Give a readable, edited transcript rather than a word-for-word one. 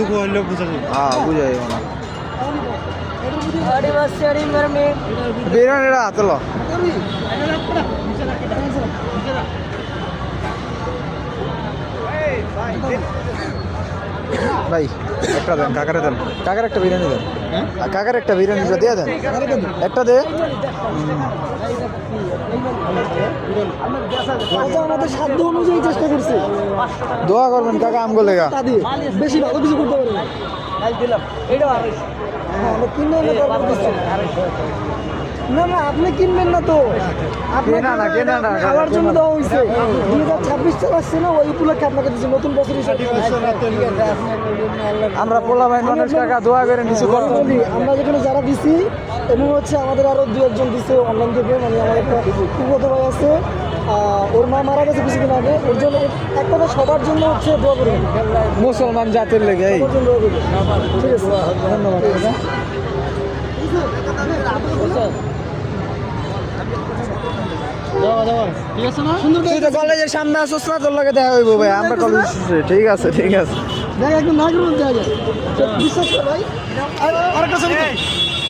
বুঝাই না বিরিয়ানিটা হাতলো ভাই একটা দেন কাকারে দেন কাকার একটা বিরিয়ানি দেন কাকার একটা বিরিয়ানি দিয়ে দেন একটা দে আমাদের সাধ্য অনুযায়ী চেষ্টা করছি দোয়া করবেন কাকা আমগো লেগা বেশি ভালো কিছু করতে পারি না না আপনি কিনবেন না তো খাওয়ার জন্য দেওয়া হয়েছে 2026 চালাচ্ছে না ওই উপলক্ষে আপনাকে দিচ্ছি নতুন বছর হিসেবে আমরা পোলা ভাই মানুষ কাকা দোয়া করে নিচু বলি আমরা যেখানে যারা দিছি এবং হচ্ছে আমাদের আরো দু একজন দিছে অনলাইন থেকে মানে আমার একটা কুকুরত ভাই আছে ওর মা মারা গেছে কিছুদিন আগে ওর জন্য এক কথা সবার জন্য হচ্ছে দোয়া করবেন মুসলমান জাতির লেগে সবার জন্য দোয়া করবেন ঠিক আছে ধন্যবাদ কলেজের সামনে আসছ না তোর লাগে দেখা হইব ভাই আমরা কলেজ ঠিক আছে দেখ একদম না করুন বিশ্বাস কর ভাই আরেকটা